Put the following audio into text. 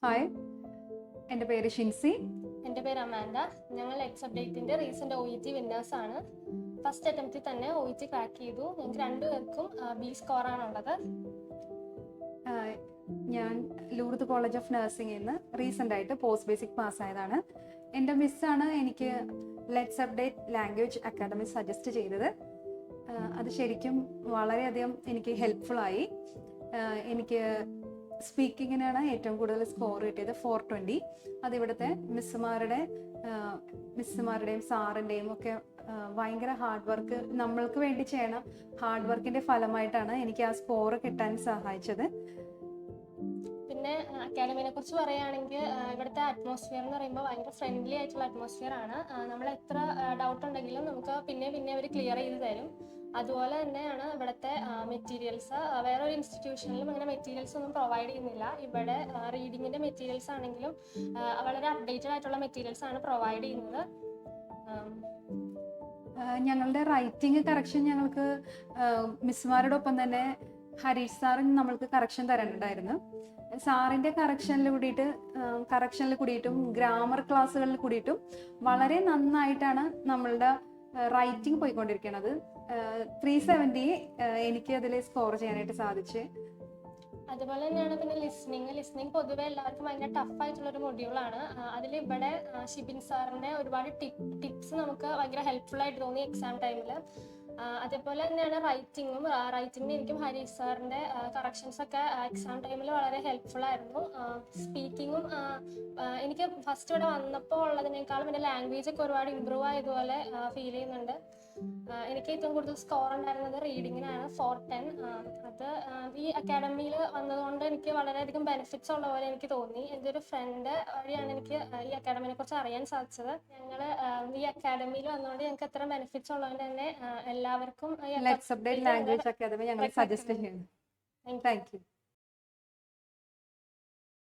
Hi, എൻ്റെ പേര് ഷിൻസി. എൻ്റെ പേര് അമാൻഡ. ഞങ്ങൾ എക്സ് അപ്ഡേറ്റിൻ്റെ റീസെൻ്റ് OET വിന്നേഴ്സാണ്. ഫസ്റ്റ് അറ്റംപ്റ്റിൽ തന്നെ OET ക്രാക്ക് ചെയ്തു. ഞങ്ങൾക്ക് രണ്ടുപേർക്കും B സ്കോറാണുള്ളത്. ഞാൻ ലൂർദ് കോളേജ് ഓഫ് നഴ്സിംഗിൽ നിന്ന് റീസെൻ്റ് ആയിട്ട് പോസ്റ്റ് ബേസിക് പാസ്സായതാണ്. എൻ്റെ മിസ്സാണ് എനിക്ക് let's update language academy suggest ചെയ്തത്. അത് ശരിക്കും വളരെയധികം എനിക്ക് ഹെൽപ്ഫുള്ളായി. എനിക്ക് സ്പീക്കിങ്ങിനാണ് ഏറ്റവും കൂടുതൽ സ്കോർ കിട്ടിയത്, 420. അതിവിടുത്തെ മിസ്സുമാരുടെയും സാറിൻ്റെയും ഒക്കെ ഭയങ്കര ഹാർഡ് വർക്ക്, നമ്മൾക്ക് വേണ്ടി ചെയ്യണം ഹാർഡ് വർക്കിൻ്റെ ഫലമായിട്ടാണ് എനിക്ക് ആ സ്കോർ കിട്ടാൻ സഹായിച്ചത്. പിന്നെ അക്കാഡമിനെ കുറിച്ച് പറയുകയാണെങ്കിൽ ഇവിടുത്തെ അറ്റ്മോസ്ഫിയർ എന്ന് പറയുമ്പോൾ ഭയങ്കര ഫ്രണ്ട്ലി ആയിട്ടുള്ള അറ്റ്മോസ്ഫിയർ ആണ്. നമ്മൾ എത്ര ഡൗട്ട് ഉണ്ടെങ്കിലും നമുക്ക് പിന്നെ അവർ ക്ലിയർ ചെയ്ത് തരും. അതുപോലെ തന്നെയാണ് ഇവിടുത്തെ മെറ്റീരിയൽസ്. വേറൊരു ഇൻസ്റ്റിറ്റ്യൂഷനിലും അങ്ങനെ മെറ്റീരിയൽസ് ഒന്നും പ്രൊവൈഡ് ചെയ്യുന്നില്ല. ഇവിടെ റീഡിങ്ങിൻ്റെ മെറ്റീരിയൽസ് ആണെങ്കിലും വളരെ അപ്ഡേറ്റഡ് ആയിട്ടുള്ള മെറ്റീരിയൽസ് ആണ് പ്രൊവൈഡ് ചെയ്യുന്നത്. ഞങ്ങളുടെ റൈറ്റിംഗ് കറക്ഷൻ ഞങ്ങൾക്ക് മിസ്സുമാരോടൊപ്പം തന്നെ ഹരീഷ് സാറും നമ്മൾക്ക് കറക്ഷൻ തരാനുണ്ടായിരുന്നു. സാറിൻ്റെ കറക്ഷനിൽ കൂടിയിട്ടും ഗ്രാമർ ക്ലാസ്സുകളിൽ കൂടിയിട്ടും വളരെ നന്നായിട്ടാണ് നമ്മളുടെ റൈറ്റിംഗ് പോയിക്കൊണ്ടിരിക്കുന്നത്. 370 എനിക്ക് അതിൽ സ്കോർ ചെയ്യാനായിട്ട് സാധിച്ചു. അതുപോലെ തന്നെയാണ് പിന്നെ ലിസ്ണിംഗ് പൊതുവെ എല്ലാവർക്കും ഭയങ്കര ടഫായിട്ടുള്ളൊരു മൊഡ്യൂളാണ്. അതിൽ ഇവിടെ ഷിബിൻ സാറിൻ്റെ ഒരുപാട് ടിപ്സ് നമുക്ക് ഭയങ്കര ഹെൽപ്ഫുൾ ആയിട്ട് തോന്നി എക്സാം ടൈമിൽ. അതേപോലെ തന്നെയാണ് റൈറ്റിങ്ങിന് എനിക്കും ഹരീഷ് സാറിൻ്റെ കറക്ഷൻസ് ഒക്കെ എക്സാം ടൈമിൽ വളരെ ഹെൽപ്ഫുൾ ആയിരുന്നു. സ്പീക്കിങ്ങും എനിക്ക് ഫസ്റ്റ് ഇവിടെ വന്നപ്പോൾ ഉള്ളതിനേക്കാളും എൻ്റെ ലാംഗ്വേജ് ഒക്കെ ഒരുപാട് ഇമ്പ്രൂവ് ആയതുപോലെ ഫീൽ ചെയ്യുന്നുണ്ട്. എനിക്ക് ഏറ്റവും കൂടുതൽ സ്കോർ ഉണ്ടായിരുന്നത് റീഡിങ്ങിനാണ്, 410. അത് ഈ അക്കാഡമിയിൽ വന്നതുകൊണ്ട് എനിക്ക് വളരെയധികം ബെനിഫിറ്റ്സ് ഉള്ള പോലെ എനിക്ക് തോന്നി. എൻ്റെ ഒരു ഫ്രണ്ട് വഴിയാണ് എനിക്ക് ഈ അക്കാഡമിനെ കുറിച്ച് അറിയാൻ സാധിച്ചത്. ഞങ്ങൾ ഈ അക്കാഡമിയിൽ വന്നതുകൊണ്ട് ഞങ്ങൾക്ക് എത്ര ബെനിഫിറ്റ്സ് ഉള്ളതുകൊണ്ട് തന്നെ എല്ലാവർക്കും ലെറ്റ്സ് അപ്ഡേറ്റ് ലാംഗ്വേജ് അക്കാദമി ഞങ്ങൾ സജസ്റ്റ് ചെയ്യുന്നു. Thank you.